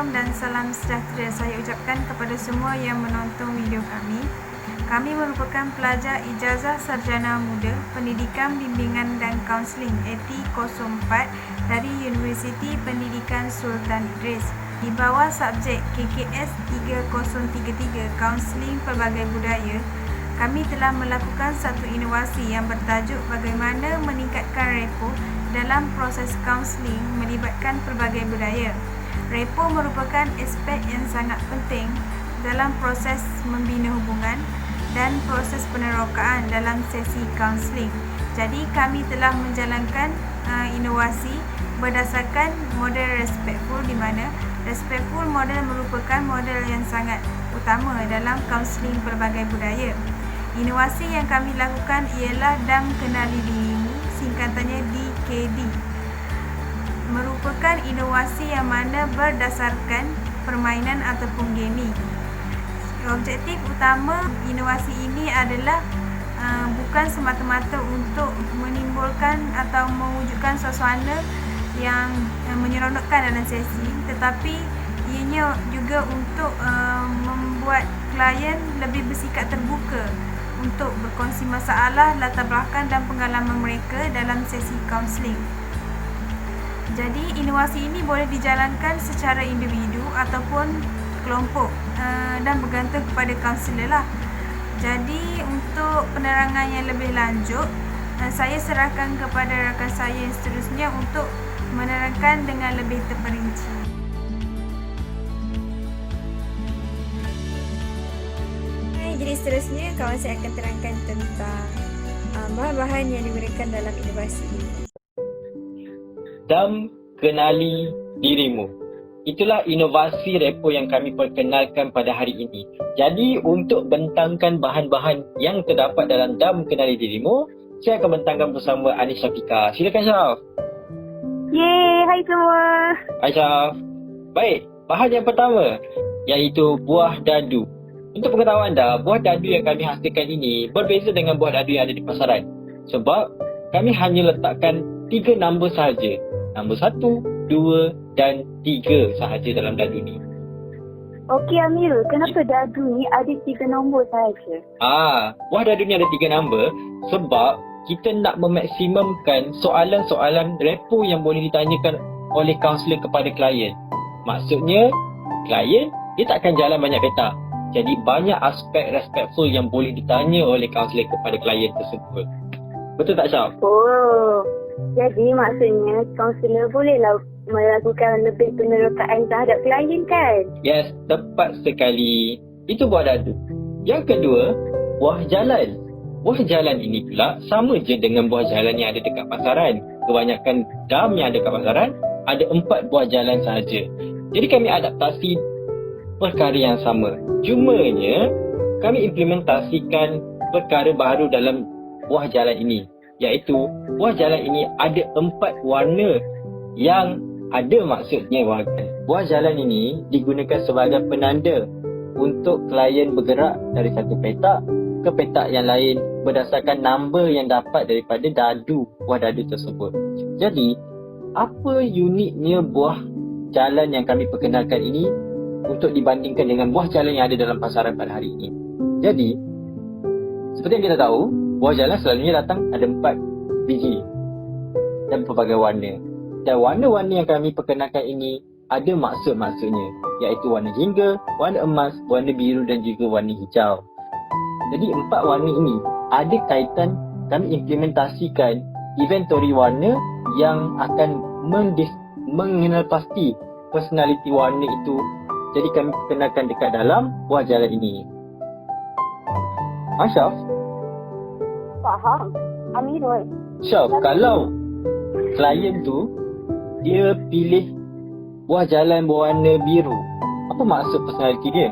Assalamualaikum dan salam sejahtera saya ucapkan kepada semua yang menonton video kami. Kami merupakan pelajar Ijazah Sarjana Muda Pendidikan Bimbingan dan Kaunseling AT04 dari Universiti Pendidikan Sultan Idris di bawah subjek KKS 3033 Kaunseling Pelbagai Budaya. Kami telah melakukan satu inovasi yang bertajuk bagaimana meningkatkan repo dalam proses kaunseling melibatkan pelbagai budaya. Repo merupakan aspek yang sangat penting dalam proses membina hubungan dan proses penerokaan dalam sesi kaunseling. Jadi kami telah menjalankan inovasi berdasarkan model respectful, di mana respectful model merupakan model yang sangat utama dalam kaunseling pelbagai budaya. Inovasi yang kami lakukan ialah Dam Kenali Dirimu, singkatannya DKD. Merupakan inovasi yang mana berdasarkan permainan ataupun gaming. Objektif utama inovasi ini adalah bukan semata-mata untuk menimbulkan atau mewujudkan suasana yang menyeronokkan dalam sesi, tetapi ianya juga untuk membuat klien lebih bersikap terbuka untuk berkongsi masalah, latar belakang dan pengalaman mereka dalam sesi kaunseling. Jadi inovasi ini boleh dijalankan secara individu ataupun kelompok dan bergantung kepada kaunselor lah. Jadi untuk penerangan yang lebih lanjut, saya serahkan kepada rakan saya yang seterusnya untuk menerangkan dengan lebih terperinci. Jadi seterusnya kawan saya akan terangkan tentang bahan-bahan yang digunakan dalam inovasi ini. Dam Kenali Dirimu. Itulah inovasi repo yang kami perkenalkan pada hari ini. Jadi untuk bentangkan bahan-bahan yang terdapat dalam Dam Kenali Dirimu, saya akan bentangkan bersama Anis Syafiqah. Silakan Syaf. Yeay, hai semua. Hai Syaf. Baik, bahan yang pertama iaitu buah dadu. Untuk pengetahuan anda, buah dadu yang kami hasilkan ini berbeza dengan buah dadu yang ada di pasaran. Sebab kami hanya letakkan 3 nombor sahaja. Nombor 1, 2 dan 3 sahaja dalam dadu ni. Okey Amir, kenapa dadu ni ada 3 nombor sahaja? Buah dadu ni ada 3 nombor sebab kita nak memaksimumkan soalan-soalan repo yang boleh ditanyakan oleh kaunselor kepada klien. Maksudnya, klien dia tak akan jalan banyak petak. Jadi banyak aspek respectful yang boleh ditanya oleh kaunselor kepada klien tersebut. Betul tak Syaf? Oh, jadi maksudnya kaunselor bolehlah melakukan lebih penerokaan terhadap klien kan? Yes, tepat sekali. Itu buah dadu. Yang kedua, buah jalan. Buah jalan ini pula sama je dengan buah jalan yang ada dekat pasaran. Kebanyakan dam yang ada dekat pasaran ada 4 buah jalan sahaja. Jadi kami adaptasi perkara yang sama. Cumanya, kami implementasikan perkara baru dalam buah jalan ini. Iaitu, buah jalan ini ada 4 warna yang ada maksudnya. Buah jalan ini digunakan sebagai penanda untuk klien bergerak dari satu petak ke petak yang lain berdasarkan nombor yang dapat daripada buah dadu tersebut. Jadi, apa uniknya buah jalan yang kami perkenalkan ini untuk dibandingkan dengan buah jalan yang ada dalam pasaran pada hari ini? Jadi, seperti yang kita tahu, buah jalan selalunya datang ada 4 biji dan pelbagai warna. Dan warna-warna yang kami perkenalkan ini ada maksud-maksudnya, iaitu warna jingga, warna emas, warna biru dan juga warna hijau. Jadi 4 warna ini ada kaitan kami implementasikan inventory warna yang akan mengenal pasti personality warna itu. Jadi kami perkenalkan dekat dalam buah jalan ini. Syaf? Faham. Amirul. Syaf, kalau klien tu dia pilih buah jalan berwarna biru, apa maksud personality dia?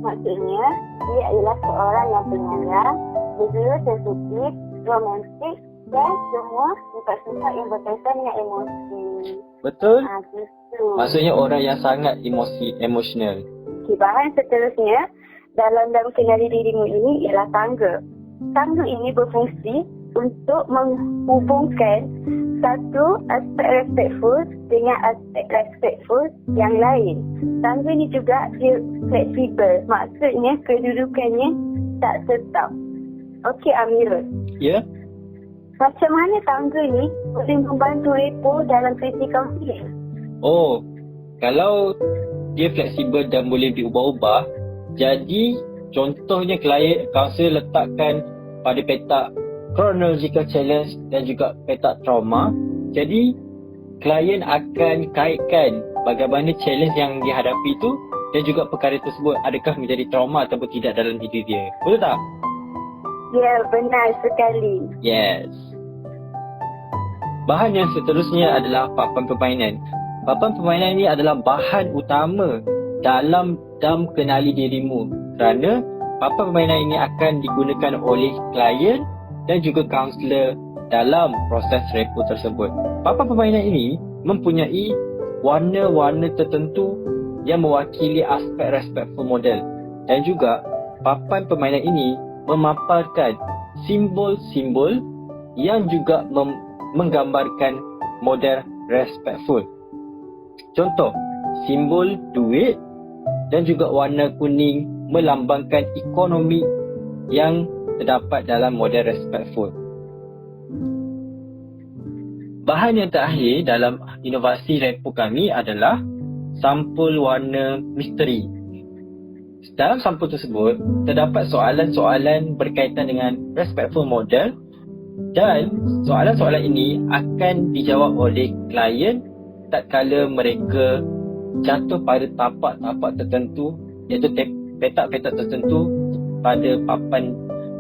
Maksudnya, dia adalah seorang yang penyayang, berjiwa sensitif, romantik dan semua sifat-sifat yang berkaitan dengan emosi. Betul? Gitu. Maksudnya orang yang sangat emosional. Okay, bahan seterusnya dalam Dam Kenali Dirimu ini ialah tangga. Tangga ini berfungsi untuk menghubungkan satu aspek respectful dengan aspek respectful yang lain. Tangga ni juga dia fleksibel. Maksudnya kedudukannya tak tetap. Okey Amirul. Ya? Macam mana tangga ni boleh membantu repo dalam sesi kaunseling? Oh, kalau dia fleksibel dan boleh diubah-ubah, jadi contohnya klien kaunselor letakkan pada petak chronological challenge dan juga petak trauma. Jadi klien akan kaitkan bagaimana challenge yang dihadapi itu dan juga perkara tersebut adakah menjadi trauma ataupun tidak dalam diri dia. Betul tak? Ya, benar sekali. Yes. Bahan yang seterusnya adalah papan permainan. Papan permainan ini adalah bahan utama dalam dam kenali dirimu kerana papan permainan ini akan digunakan oleh klien dan juga kaunselor dalam proses repo tersebut. Papan permainan ini mempunyai warna-warna tertentu yang mewakili aspek respectful model dan juga papan permainan ini memaparkan simbol-simbol yang juga menggambarkan model respectful. Contoh, simbol duit dan juga warna kuning melambangkan ekonomi yang terdapat dalam model respectful. Bahan yang terakhir dalam inovasi repo kami adalah sampul warna misteri. Dalam sampul tersebut, terdapat soalan-soalan berkaitan dengan respectful model dan soalan-soalan ini akan dijawab oleh klien tatkala mereka jatuh pada tapak-tapak tertentu iaitu petak-petak tertentu pada papan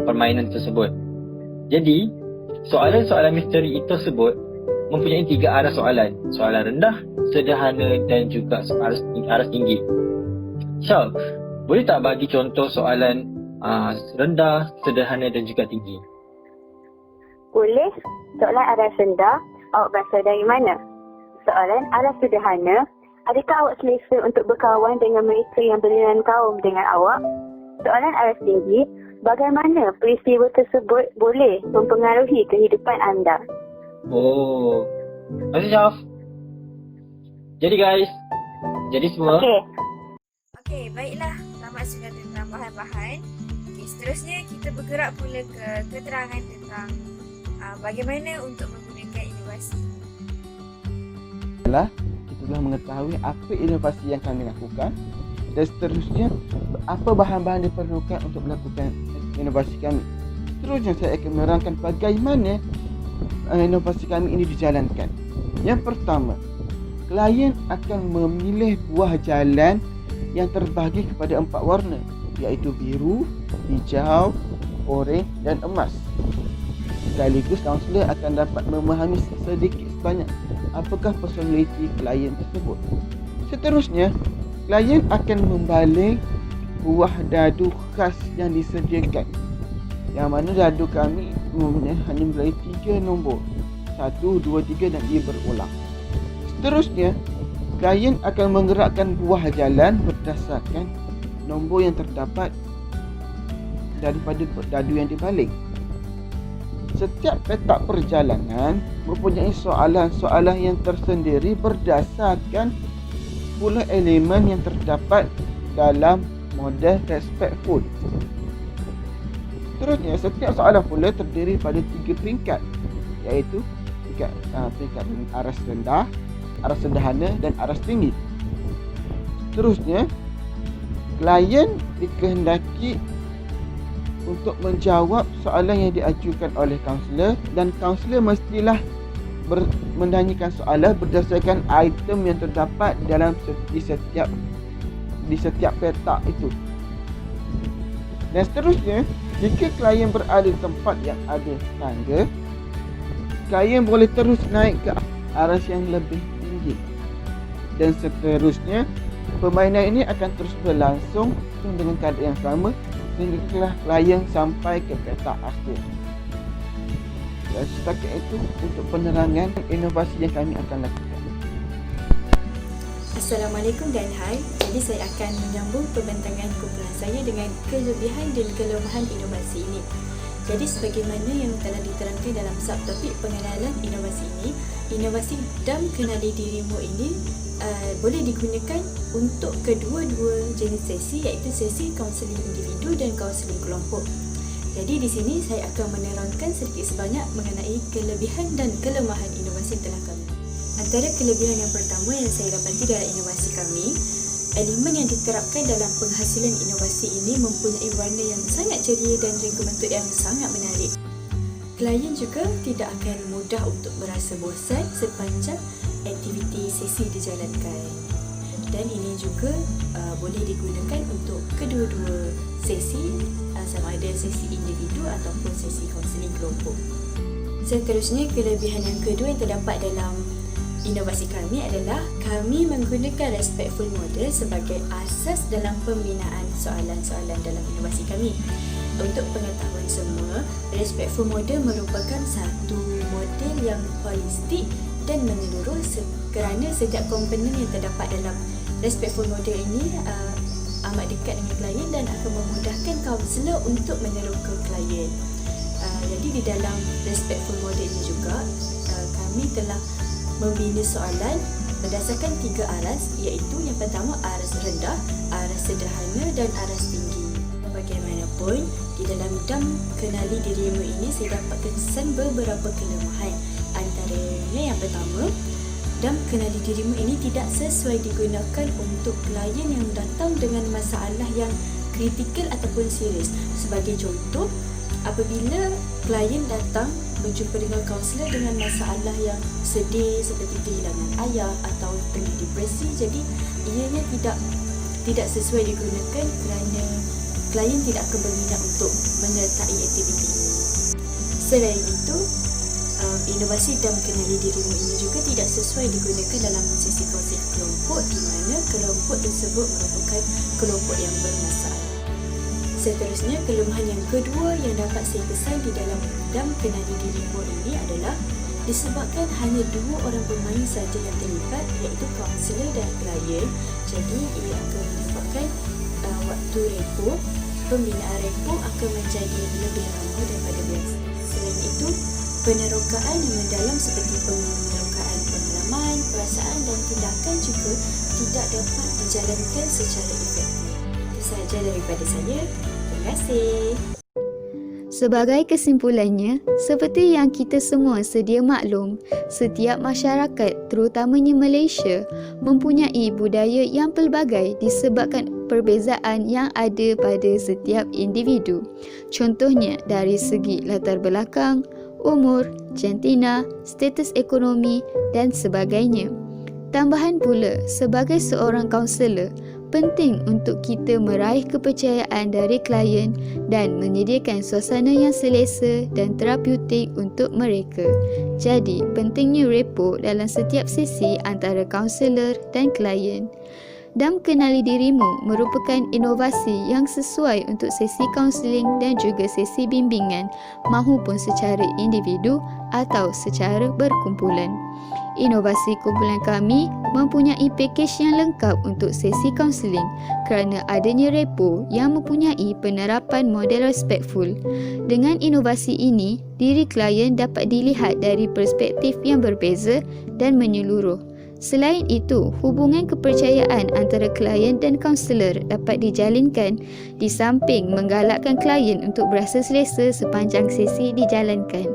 permainan tersebut. Jadi, soalan-soalan misteri itu tersebut mempunyai 3 arah soalan. Soalan rendah, sederhana dan juga arah tinggi. Syal, boleh tak bagi contoh soalan rendah, sederhana dan juga tinggi? Boleh. Soalan arah rendah, awak berasal dari mana? Soalan arah sederhana, adakah awak selesa untuk berkawan dengan mereka yang berlainan kaum dengan awak? Soalan arah tinggi, bagaimana peristiwa tersebut boleh mempengaruhi kehidupan anda? Oh, terima kasih Syaf. Jadi guys, jadi semua. Okey, baiklah. Selamat sudah tentang bahan-bahan. Okey, seterusnya kita bergerak pula ke keterangan tentang bagaimana untuk menggunakan inovasi. Kita telah mengetahui apa inovasi yang kami lakukan dan seterusnya apa bahan-bahan diperlukan untuk melakukan inovasi kami. Seterusnya saya akan menerangkan bagaimana inovasi kami ini dijalankan. Yang pertama, klien akan memilih buah jalan yang terbahagi kepada 4 warna iaitu biru, hijau, oranye dan emas. Sekaligus kaunselor akan dapat memahami sedikit sebanyak apakah personaliti klien tersebut. Seterusnya, klien akan membaling buah dadu khas yang disediakan. Yang mana dadu kami hanya mempunyai 3 nombor. 1, 2, 3 dan ia berulang. Seterusnya, klien akan menggerakkan buah jalan berdasarkan nombor yang terdapat daripada dadu yang dibaling. Setiap petak perjalanan mempunyai soalan-soalan yang tersendiri berdasarkan 10 elemen yang terdapat dalam model respectful. Seterusnya, setiap soalan pula terdiri pada 3 peringkat iaitu peringkat aras rendah, aras sederhana dan aras tinggi. Seterusnya, klien dikehendaki untuk menjawab soalan yang diajukan oleh kaunselor dan kaunselor mestilah menanyakan soalan berdasarkan item yang terdapat dalam di setiap petak itu. Dan seterusnya, jika klien berada di tempat yang ada tangga, klien boleh terus naik ke aras yang lebih tinggi. Dan seterusnya, permainan ini akan terus berlangsung dengan keadaan yang sama sehingga klien sampai ke petak akhir. Dan setakat itu untuk penerangan inovasi yang kami akan lakukan. Assalamualaikum dan hai. Jadi saya akan menyambung pembentangan kumpulan saya dengan kelebihan dan kelemahan inovasi ini. Jadi sebagaimana yang telah diterangkan dalam subtopik pengenalan inovasi ini, inovasi dam kenali dirimu ini boleh digunakan untuk kedua-dua jenis sesi, iaitu sesi kaunseling individu dan kaunseling kelompok. Jadi di sini saya akan menerangkan sedikit sebanyak mengenai kelebihan dan kelemahan inovasi yang telah kami. Antara kelebihan yang pertama yang saya dapati dalam inovasi kami, elemen yang diterapkan dalam penghasilan inovasi ini mempunyai warna yang sangat ceria dan rangka bentuk yang sangat menarik. Klien juga tidak akan mudah untuk berasa bosan sepanjang aktiviti sesi dijalankan. Dan ini juga boleh digunakan untuk kedua-dua sesi, sama ada sesi individu ataupun sesi kaunseling kelompok. Seterusnya, kelebihan yang kedua yang terdapat dalam inovasi kami adalah kami menggunakan respectful model sebagai asas dalam pembinaan soalan-soalan dalam inovasi kami. Untuk pengetahuan semua, respectful model merupakan satu model yang holistik dan menyeluruh kerana setiap komponen yang terdapat dalam respectful model ini amat dekat dengan klien dan akan memudahkan kaunselor untuk meneroka klien. Jadi di dalam respectful model ini juga kami telah membina soalan berdasarkan 3 aras, iaitu yang pertama aras rendah, aras sederhana dan aras tinggi. Bagaimanapun, di dalam dam kenali dirimu ini saya dapat kesan beberapa kelemahan. Antaranya yang pertama, dam kenali dirimu ini tidak sesuai digunakan untuk klien yang datang dengan masalah yang kritikal ataupun serius. Sebagai contoh, apabila klien datang berjumpa dengan kaunselor dengan masalah yang sedih seperti kehilangan ayah atau tengah depresi, jadi ianya tidak sesuai digunakan kerana klien tidak akan berminat untuk menyertai aktiviti ini. Selain itu, inovasi dam kenali dirimu ini juga tidak sesuai digunakan dalam sesi kaunseling kelompok di mana kelompok tersebut merupakan kelompok yang bermasalah. Seterusnya, kelemahan yang kedua yang dapat saya kesan di dalam dam kenali dirimu ini adalah disebabkan hanya 2 orang pemain saja yang terlibat, iaitu kaunselor dan klien. Jadi ia akan menyebabkan waktu repo, pembinaan repo akan menjadi lebih lama daripada biasa. Selain itu, penerokaan yang mendalam seperti penerokaan pengalaman, perasaan dan tindakan juga tidak dapat dijalankan secara efektif. Itu sahaja daripada saya. Terima kasih. Sebagai kesimpulannya, seperti yang kita semua sedia maklum, setiap masyarakat, terutamanya Malaysia, mempunyai budaya yang pelbagai disebabkan perbezaan yang ada pada setiap individu. Contohnya dari segi latar belakang, umur, jantina, status ekonomi dan sebagainya. Tambahan pula, sebagai seorang kaunselor, penting untuk kita meraih kepercayaan dari klien dan menyediakan suasana yang selesa dan terapeutik untuk mereka. Jadi, pentingnya repo dalam setiap sesi antara kaunselor dan klien. Dam kenali dirimu merupakan inovasi yang sesuai untuk sesi kaunseling dan juga sesi bimbingan, mahupun secara individu atau secara berkumpulan. Inovasi kumpulan kami mempunyai pakej yang lengkap untuk sesi kaunseling kerana adanya repo yang mempunyai penerapan model respectful. Dengan inovasi ini, diri klien dapat dilihat dari perspektif yang berbeza dan menyeluruh. Selain itu, hubungan kepercayaan antara klien dan kaunselor dapat dijalinkan di samping menggalakkan klien untuk berasa selesa sepanjang sesi dijalankan.